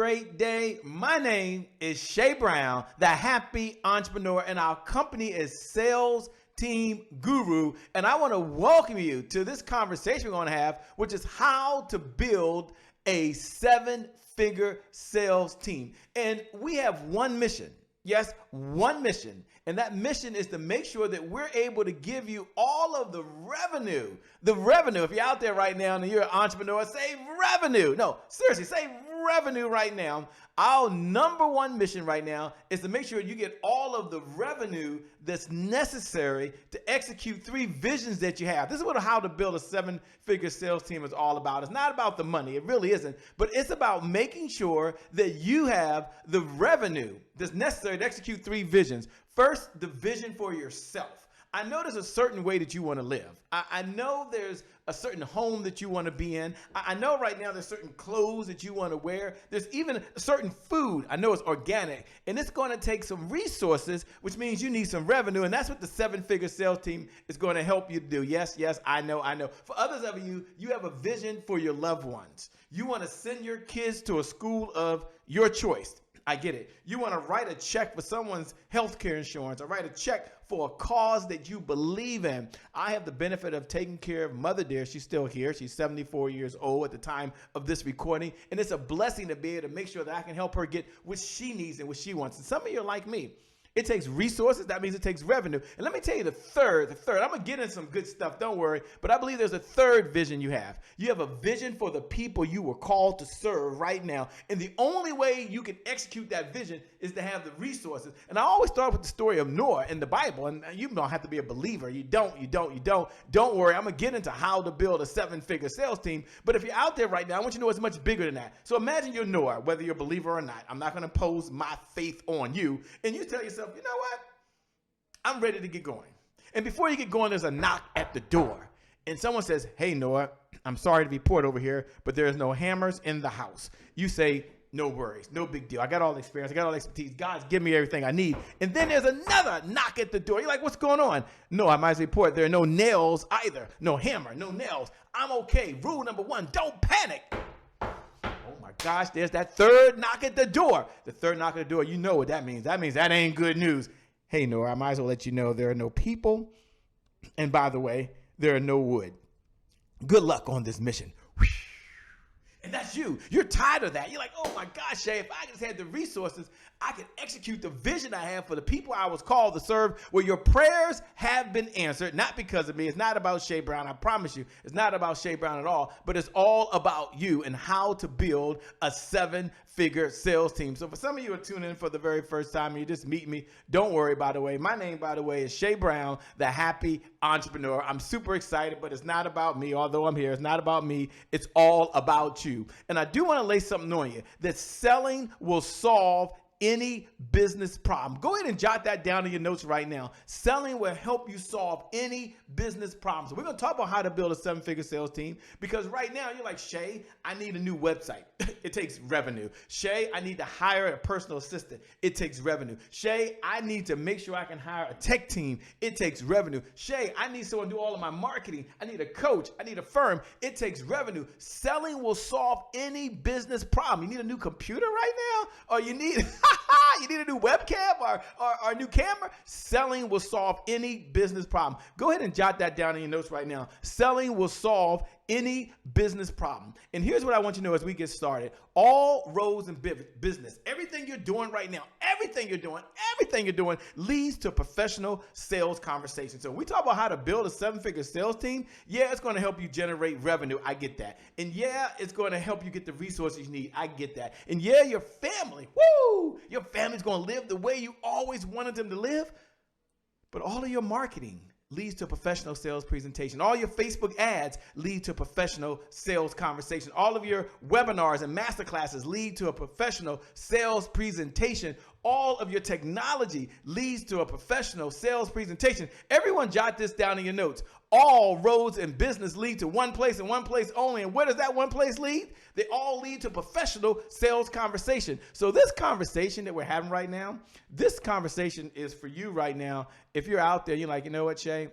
great day. My name is Shay Brown, the happy entrepreneur, and our company is Sales Team Guru. And I want to welcome you to this conversation we're going to have, which is how to build a seven-figure sales team. And we have one mission. Yes, one mission. And that mission is to make sure that we're able to give you all of the revenue. The revenue. If you're out there right now and you're an entrepreneur, say revenue. No, seriously, say revenue right now. Our number one mission right now is to make sure you get all of the revenue that's necessary to execute three visions that you have. This is what how to build a seven-figure sales team is all about. It's not about the money. It really isn't. But it's about making sure that you have the revenue that's necessary to execute three visions. First, the vision for yourself. I know there's a certain way that you want to live. I know there's a certain home that you want to be in. I know right now there's certain clothes that you want to wear. There's even a certain food. I know it's organic. And it's going to take some resources, which means you need some revenue. And that's what the seven-figure sales team is going to help you do. Yes, I know. For others of you, you have a vision for your loved ones. You want to send your kids to a school of your choice. I get it. You want to write a check for someone's healthcare insurance or write a check for a cause that you believe in. I have the benefit of taking care of Mother Dear. She's still here. She's 74 years old at the time of this recording. And it's a blessing to be able to make sure that I can help her get what she needs and what she wants. And some of you are like me. It takes resources. That means it takes revenue. And let me tell you the third. I'm going to get in some good stuff. Don't worry. But I believe there's a third vision you have. You have a vision for the people you were called to serve right now. And the only way you can execute that vision is to have the resources. And I always start with the story of Noah in the Bible. And you don't have to be a believer. You don't. Don't worry. I'm going to get into how to build a seven-figure sales team. But if you're out there right now, I want you to know it's much bigger than that. So imagine you're Noah, whether you're a believer or not. I'm not going to impose my faith on you. And you tell yourself, you know what? I'm ready to get going. And before you get going, there's a knock at the door. And someone says, hey, Noah, I'm sorry to report over here, but there's no hammers in the house. You say, no worries, no big deal. I got all the experience. I got all the expertise. God's given me everything I need. And then there's another knock at the door. You're like, what's going on? No, I might report there are no nails either. No hammer, no nails. I'm okay. Rule number one, don't panic. Oh my gosh, there's that third knock at the door. The third knock at the door, you know what that means. That means that ain't good news. Hey, Noah, I might as well let you know there are no people. And by the way, there are no wood. Good luck on this mission. And that's you. You're tired of that. You're like, oh my gosh, Shay, if I just had the resources, I could execute the vision I have for the people I was called to serve. Well, your prayers have been answered, not because of me. It's not about Shay Brown. I promise you. It's not about Shay Brown at all, but it's all about you and how to build a seven-figure sales team. So for some of you who are tuning in for the very first time and you just meet me, don't worry, by the way. My name, by the way, is Shay Brown, the happy entrepreneur. I'm super excited, but it's not about me. Although I'm here, it's not about me. It's all about you. And I do want to lay something on you that selling will solve any business problem. Go ahead and jot that down in your notes right now. Selling will help you solve any business problem. So we're going to talk about how to build a seven-figure sales team, because right now you're like, Shay, I need a new website. It takes revenue. Shay, I need to hire a personal assistant. It takes revenue. Shay, I need to make sure I can hire a tech team. It takes revenue. Shay, I need someone to do all of my marketing. I need a coach. I need a firm. It takes revenue. Selling will solve any business problem. You need a new computer right now, or you need you need a new webcam or a new camera? Selling will solve any business problem. Go ahead and jot that down in your notes right now. Selling will solve any business problem. And here's what I want you to know as we get started. All roads in business, everything you're doing right now, everything you're doing leads to professional sales conversations. So we talk about how to build a seven-figure sales team. Yeah, it's going to help you generate revenue. I get that. And yeah, it's going to help you get the resources you need. I get that. And yeah, your family, your family's going to live the way you always wanted them to live. But all of your marketing leads to a professional sales presentation. All your Facebook ads lead to a professional sales conversation. All of your webinars and masterclasses lead to a professional sales presentation. All of your technology leads to a professional sales presentation. Everyone jot this down in your notes. All roads in business lead to one place and one place only. And where does that one place lead? They all lead to professional sales conversation. So this conversation that we're having right now, this conversation is for you right now. If you're out there, you're like, you know what, Shay?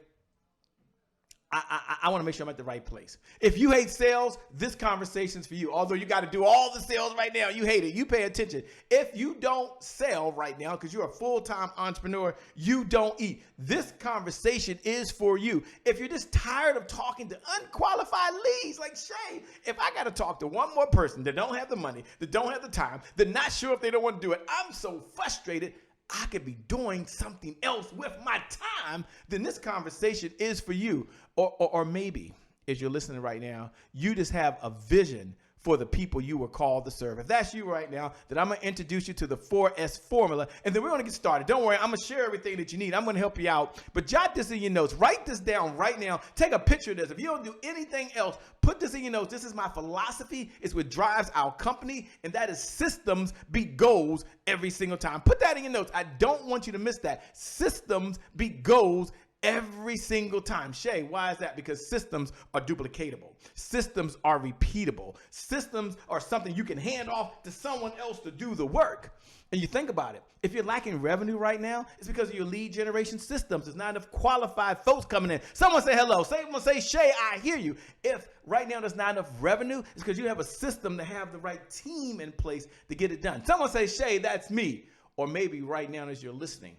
I want to make sure I'm at the right place. If you hate sales, this conversation's for you. Although you got to do all the sales right now, you hate it. You pay attention. If you don't sell right now because you're a full-time entrepreneur, you don't eat. This conversation is for you. If you're just tired of talking to unqualified leads, like Shay, if I got to talk to one more person that don't have the money, that don't have the time, that not sure if they don't want to do it, I'm so frustrated. I could be doing something else with my time, then this conversation is for you. Or maybe, as you're listening right now, you just have a vision for the people you were called to serve. If that's you right now, then I'm going to introduce you to the 4S formula, and then we're going to get started. Don't worry, I'm going to share everything that you need. I'm going to help you out, but jot this in your notes. Write this down right now. Take a picture of this. If you don't do anything else, put this in your notes. This is my philosophy. It's what drives our company, and that is systems beat goals every single time. Put that in your notes. I don't want you to miss that. Systems beat goals every single time. Shay, why is that? Because systems are duplicatable. Systems are repeatable. Systems are something you can hand off to someone else to do the work. And you think about it. If you're lacking revenue right now, it's because of your lead generation systems. There's not enough qualified folks coming in. Someone say hello. Someone say, Shay, I hear you. If right now there's not enough revenue, it's because you have a system to have the right team in place to get it done. Someone say, Shay, that's me. Or maybe right now as you're listening,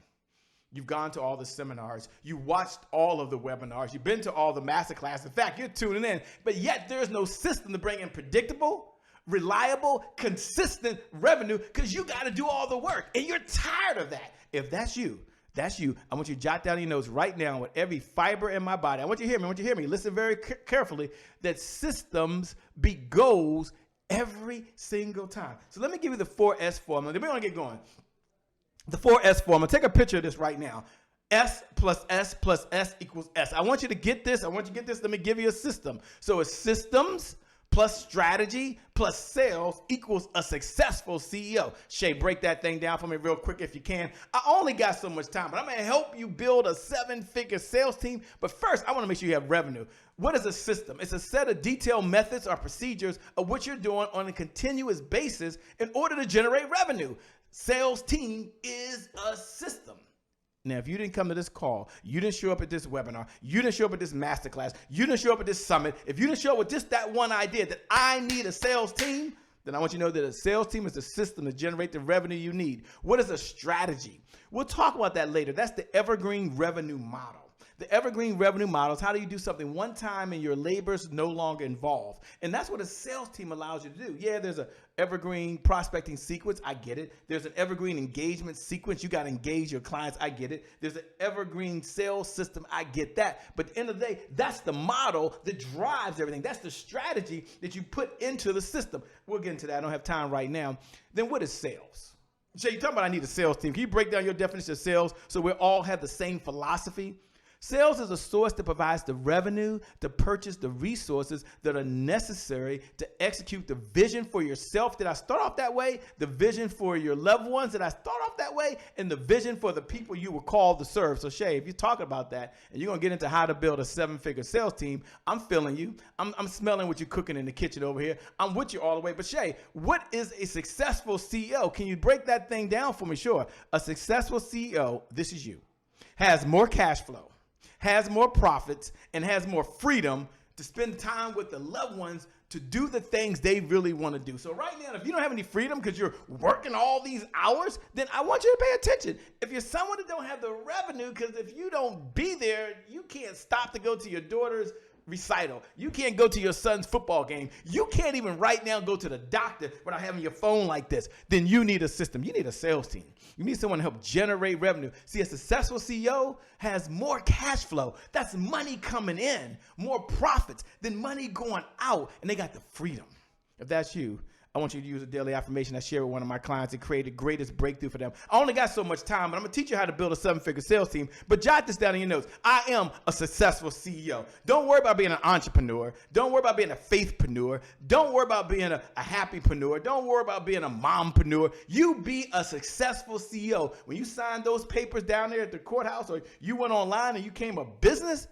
you've gone to all the seminars. You watched all of the webinars. You've been to all the masterclass. In fact, you're tuning in, but yet there's no system to bring in predictable, reliable, consistent revenue because you got to do all the work and you're tired of that. If that's you, I want you to jot down your notes right now with every fiber in my body. I want you to hear me. Listen very carefully that systems beat goals every single time. So let me give you the 4S formula. Then we're going to get going. The 4S formula. Take a picture of this right now. S plus S plus S equals S. I want you to get this. Let me give you a system. So it's systems plus strategy plus sales equals a successful CEO. Shay, break that thing down for me real quick if you can. I only got so much time, but I'm going to help you build a 7-figure sales team. But first, I want to make sure you have revenue. What is a system? It's a set of detailed methods or procedures of what you're doing on a continuous basis in order to generate revenue. Sales team is a system. Now, if you didn't come to this call, you didn't show up at this webinar, you didn't show up at this masterclass, you didn't show up at this summit, if you didn't show up with just that one idea that I need a sales team, then I want you to know that a sales team is a system to generate the revenue you need. What is a strategy? We'll talk about that later. That's the evergreen revenue model. The evergreen revenue model is how do you do something one time and your labor's no longer involved. And that's what a sales team allows you to do. Yeah, there's an evergreen prospecting sequence. I get it. There's an evergreen engagement sequence. You got to engage your clients. I get it. There's an evergreen sales system. I get that. But at the end of the day, that's the model that drives everything. That's the strategy that you put into the system. We'll get into that. I don't have time right now. Then what is sales? Jay, you're talking about I need a sales team. Can you break down your definition of sales so we all have the same philosophy? Sales is a source that provides the revenue to purchase the resources that are necessary to execute the vision for yourself. Did I start off that way? The vision for your loved ones. Did I start off that way? And the vision for the people you were called to serve. So Shay, if you're talking about that and you're going to get into how to build a 7-figure sales team, I'm feeling you. I'm smelling what you're cooking in the kitchen over here. I'm with you all the way. But Shay, what is a successful CEO? Can you break that thing down for me? Sure. A successful CEO, this is you, has more cash flow, has more profits, and has more freedom to spend time with the loved ones to do the things they really want to do. So right now, if you don't have any freedom because you're working all these hours, then I want you to pay attention. If you're someone that don't have the revenue, because if you don't be there, you can't stop to go to your daughter's recital. You can't go to your son's football game. You can't even right now go to the doctor without having your phone like this. Then you need a system. You need a sales team. You need someone to help generate revenue. See, a successful CEO has more cash flow. That's money coming in, more profits than money going out, and they got the freedom. If that's you, I want you to use a daily affirmation I share with one of my clients and create the greatest breakthrough for them. I only got so much time, but I'm going to teach you how to build a 7-figure sales team. But jot this down in your notes. I am a successful CEO. Don't worry about being an entrepreneur. Don't worry about being a faithpreneur. Don't worry about being a happypreneur. Don't worry about being a mompreneur. You be a successful CEO. When you signed those papers down there at the courthouse or you went online and you came a business,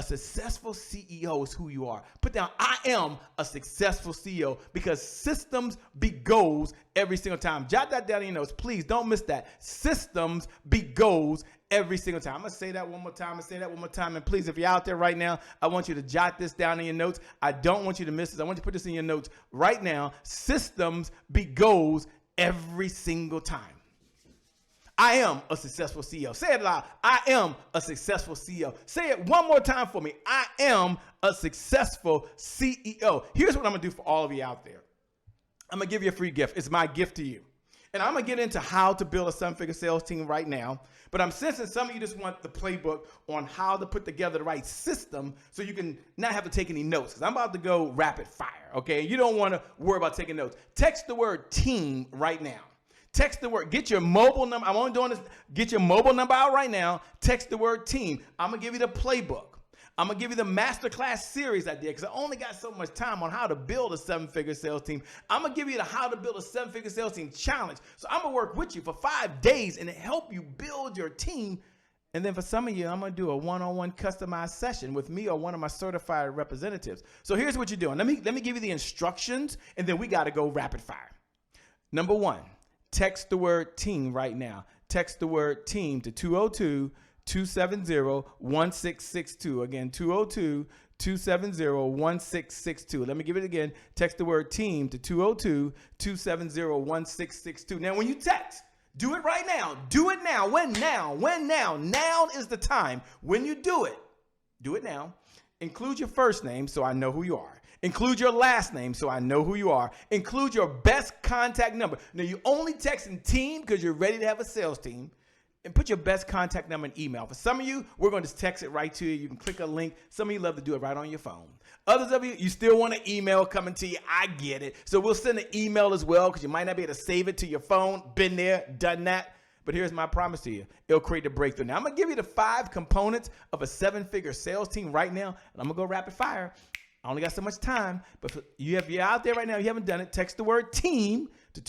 A successful CEO is who you are. Put down, I am a successful CEO, because systems beat goals every single time. Jot that down in your notes. Please don't miss that. Systems beat goals every single time. I'm going to say that one more time and say that one more time. And please, if you're out there right now, I want you to jot this down in your notes. I don't want you to miss this. I want you to put this in your notes right now. Systems beat goals every single time. I am a successful CEO. Say it loud. I am a successful CEO. Say it one more time for me. I am a successful CEO. Here's what I'm going to do for all of you out there. I'm going to give you a free gift. It's my gift to you. And I'm going to get into how to build a seven-figure sales team right now. But I'm sensing some of you just want the playbook on how to put together the right system so you can not have to take any notes. Because I'm about to go rapid fire, okay? You don't want to worry about taking notes. Text the word team right now. Text the word, get your mobile number. I'm only doing this, get your mobile number out right now. Text the word team. I'm going to give you the playbook. I'm going to give you the masterclass series I did, because I only got so much time on how to build a seven-figure sales team. I'm going to give you the how to build a seven-figure sales team challenge. So I'm going to work with you for 5 days and help you build your team. And then for some of you, I'm going to do a one-on-one customized session with me or one of my certified representatives. So here's what you're doing. Let me give you the instructions, and then we got to go rapid fire. Number one. Text the word team right now. Text the word team to 202-270-1662. Again, 202-270-1662. Let me give it again. Text the word team to 202-270-1662. Now, when you text, do it right now. Do it now. When now? When now? Now is the time. When you do it now. Include your first name so I know who you are. Include your last name so I know who you are. Include your best contact number. Now, you only texting team because you're ready to have a sales team. And put your best contact number and email. For some of you, we're going to just text it right to you. You can click a link. Some of you love to do it right on your phone. Others of you, you still want an email coming to you. I get it. So we'll send an email as well, because you might not be able to save it to your phone. Been there, done that. But here's my promise to you. It'll create a breakthrough. Now, I'm going to give you the 5 components of a seven-figure sales team right now. And I'm going to go rapid fire. I only got so much time, but if you're out there right now, you haven't done it, text the word team to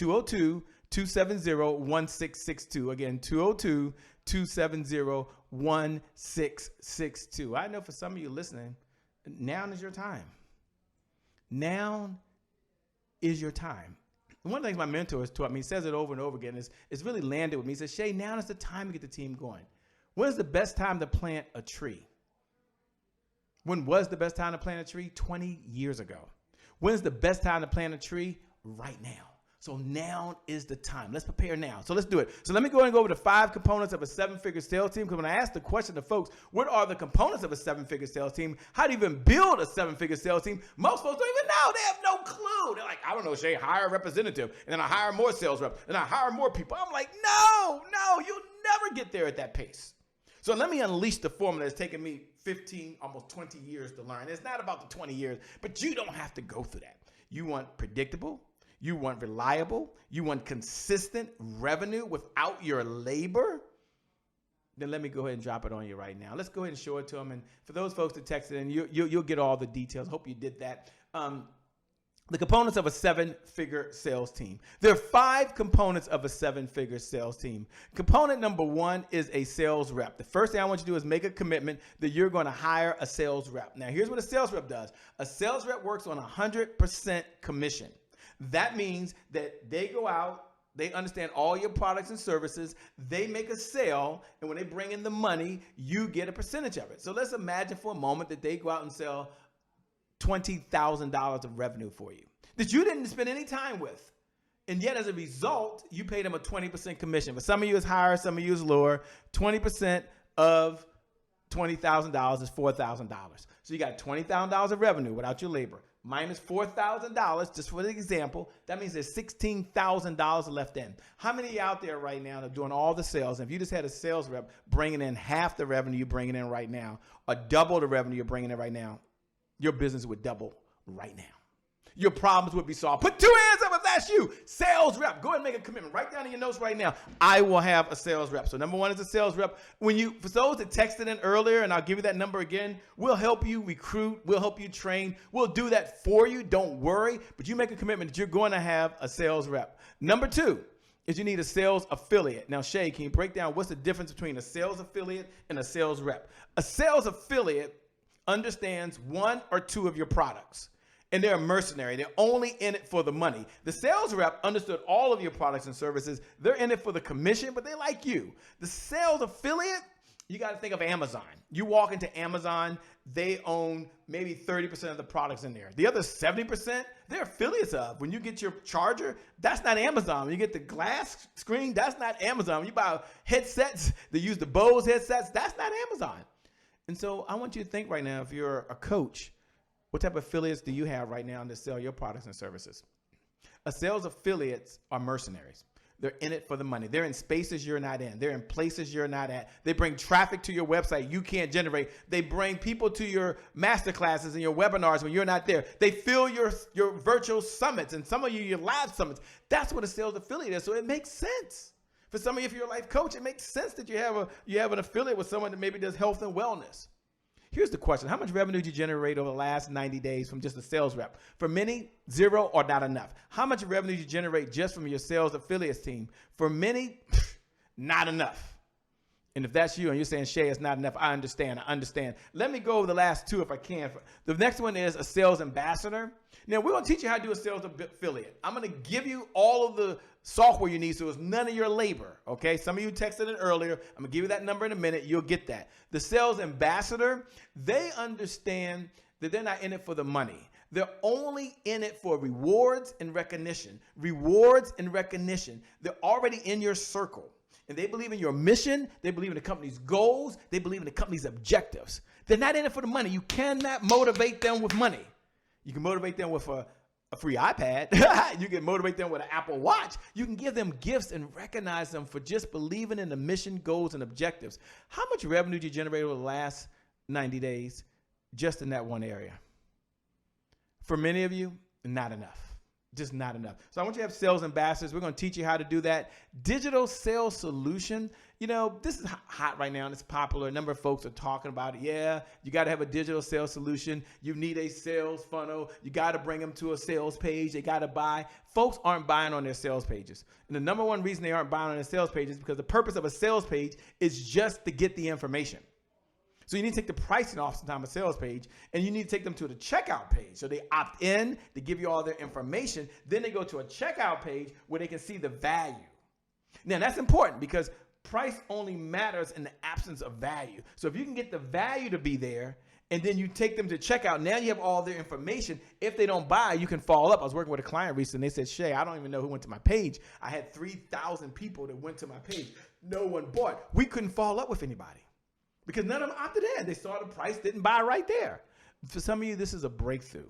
202-270-1662. Again, 202-270-1662. I know for some of you listening, now is your time. Now is your time. And one of the things my mentor has taught me, he says it over and over again, it's really landed with me. He says, Shay, now is the time to get the team going. When is the best time to plant a tree? When was the best time to plant a tree? 20 years ago. When's the best time to plant a tree? Right now. So now is the time. Let's prepare now. So let's do it. So let me go ahead and go over the 5 components of a seven-figure sales team. Because when I ask the question to folks, what are the components of a seven-figure sales team? How do you even build a seven-figure sales team? Most folks don't even know. They have no clue. They're like, I don't know, Shay, hire a representative. And then I hire more sales reps. And I hire more people. I'm like, no, you'll never get there at that pace. So let me unleash the formula that's taken me 15, almost 20 years to learn. It's not about the 20 years, but you don't have to go through that. You want predictable. You want reliable. You want consistent revenue without your labor. Then let me go ahead and drop it on you right now. Let's go ahead and show it to them. And for those folks that texted in, you'll get all the details. Hope you did that. The components of a seven-figure sales team. There are 5 components of a seven-figure sales team. Component number 1 is a sales rep. The first thing I want you to do is make a commitment that you're going to hire a sales rep. Now, here's what a sales rep does. A sales rep works on 100% commission. That means that they go out, they understand all your products and services, they make a sale, and when they bring in the money, you get a percentage of it. So let's imagine for a moment that they go out and sell $20,000 of revenue for you that you didn't spend any time with. And yet, as a result, you paid them a 20% commission. For some of you, it's higher, some of you, it's lower. 20% of $20,000 is $4,000. So you got $20,000 of revenue without your labor. Minus $4,000, just for the example, that means there's $16,000 left in. How many out there right now are doing all the sales? And if you just had a sales rep bringing in half the revenue you're bringing in right now, or double the revenue you're bringing in right now, your business would double right now. Your problems would be solved. Put 2 hands up if that's you. Sales rep. Go ahead and make a commitment. Write down in your notes right now. I will have a sales rep. So number 1 is a sales rep. For those that texted in earlier, and I'll give you that number again, we'll help you recruit. We'll help you train. We'll do that for you. Don't worry. But you make a commitment that you're going to have a sales rep. Number 2 is you need a sales affiliate. Now, Shay, can you break down what's the difference between a sales affiliate and a sales rep? A sales affiliate understands one or two of your products. And they're a mercenary. They're only in it for the money. The sales rep understood all of your products and services. They're in it for the commission, but they like you. The sales affiliate, you got to think of Amazon. You walk into Amazon, they own maybe 30% of the products in there. The other 70%, they're affiliates of. When you get your charger, that's not Amazon. When you get the glass screen, that's not Amazon. When you buy headsets, they use the Bose headsets, that's not Amazon. And so I want you to think right now, if you're a coach, what type of affiliates do you have right now to sell your products and services? A sales affiliates are mercenaries. They're in it for the money. They're in spaces you're not in. They're in places you're not at. They bring traffic to your website you can't generate. They bring people to your masterclasses and your webinars when you're not there. They fill your virtual summits and some of you, your live summits. That's what a sales affiliate is. So it makes sense. For some of you, if you're a life coach, it makes sense that you have an affiliate with someone that maybe does health and wellness. Here's the question. How much revenue did you generate over the last 90 days from just a sales rep? For many, zero or not enough. How much revenue did you generate just from your sales affiliates team? For many, not enough. And if that's you and you're saying, Shay, it's not enough, I understand. Let me go over the last two if I can. The next one is a sales ambassador. Now, we're going to teach you how to do a sales affiliate. I'm going to give you all of the software you need so it's none of your labor, okay? Some of you texted it earlier. I'm going to give you that number in a minute. You'll get that. The sales ambassador, they understand that they're not in it for the money. They're only in it for rewards and recognition. Rewards and recognition. They're already in your circle. And they believe in your mission. They believe in the company's goals. They believe in the company's objectives. They're not in it for the money. You cannot motivate them with money. You can motivate them with a free iPad. You can motivate them with an Apple Watch. You can give them gifts and recognize them for just believing in the mission, goals, and objectives. How much revenue did you generate over the last 90 days just in that one area? For many of you, not enough. Just not enough. So I want you to have sales ambassadors. We're going to teach you how to do that. Digital sales solution. You know, this is hot right now and it's popular. A number of folks are talking about it. Yeah, you got to have a digital sales solution. You need a sales funnel. You got to bring them to a sales page. They got to buy. Folks aren't buying on their sales pages. And the number one reason they aren't buying on their sales pages is because the purpose of a sales page is just to get the information. So you need to take the pricing off sometimes a sales page, and you need to take them to the checkout page. So they opt in, they give you all their information, then they go to a checkout page where they can see the value. Now that's important because price only matters in the absence of value. So if you can get the value to be there, and then you take them to checkout, now you have all their information. If they don't buy, you can follow up. I was working with a client recently, and they said, Shay, I don't even know who went to my page. I had 3,000 people that went to my page. No one bought. We couldn't follow up with anybody. Because none of them opted in. They saw the price, didn't buy right there. For some of you, this is a breakthrough.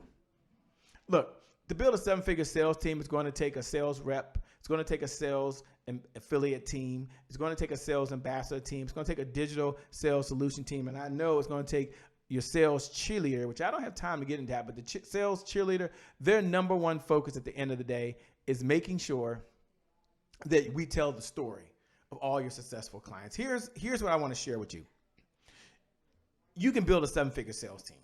Look, to build a seven-figure sales team, it's going to take a sales rep. It's going to take a sales and affiliate team. It's going to take a sales ambassador team. It's going to take a digital sales solution team. And I know it's going to take your sales cheerleader, which I don't have time to get into that, but the sales cheerleader, their number one focus at the end of the day is making sure that we tell the story of all your successful clients. Here's what I want to share with you. You can build a seven-figure sales team.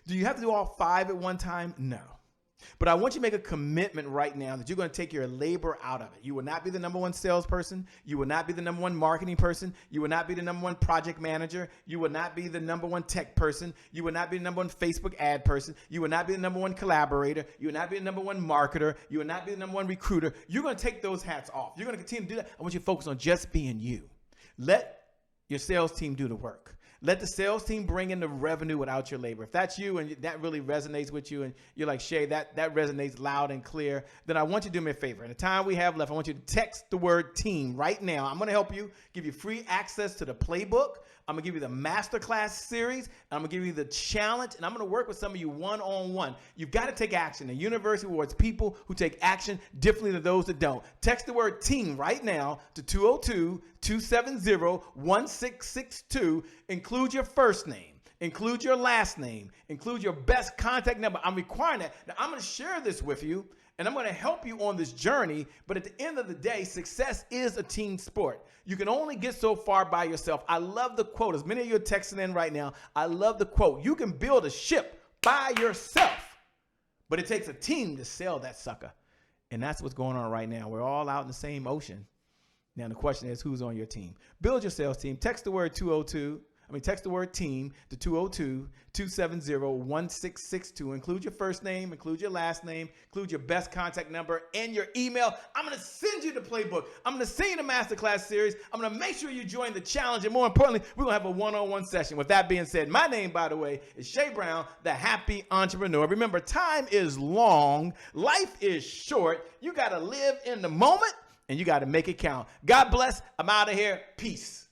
Do you have to do all five at one time? No. But I want you to make a commitment right now that you're going to take your labor out of it. You will not be the number one salesperson. You will not be the number one marketing person. You will not be the number one project manager. You will not be the number one tech person. You will not be the number one Facebook ad person. You will not be the number one collaborator. You will not be the number one marketer. You will not be the number one recruiter. You're going to take those hats off. You're going to continue to do that. I want you to focus on just being you. Let your sales team do the work. Let the sales team bring in the revenue without your labor. If that's you and that really resonates with you and you're like, Shay, that resonates loud and clear, then I want you to do me a favor. In the time we have left, I want you to text the word team right now. I'm going to help you, give you free access to the playbook. I'm going to give you the masterclass series. And I'm going to give you the challenge. And I'm going to work with some of you one-on-one. You've got to take action. The university rewards people who take action differently than those that don't. Text the word team right now to 202-270-1662. Include your first name. Include your last name. Include your best contact number. I'm requiring that. Now, I'm going to share this with you. And I'm going to help you on this journey. But at the end of the day, success is a team sport. You can only get so far by yourself. I love the quote. As many of you are texting in right now, I love the quote. You can build a ship by yourself, but it takes a team to sail that sucker. And that's what's going on right now. We're all out in the same ocean. Now, the question is, who's on your team? Build your sales team. Text the word Text the word team to 202-270-1662. Include your first name, include your last name, include your best contact number and your email. I'm going to send you the playbook. I'm going to send you the masterclass series. I'm going to make sure you join the challenge. And more importantly, we're going to have a one-on-one session. With that being said, my name, by the way, is Shay Brown, the Happy Entrepreneur. Remember, time is long. Life is short. You got to live in the moment and you got to make it count. God bless. I'm out of here. Peace.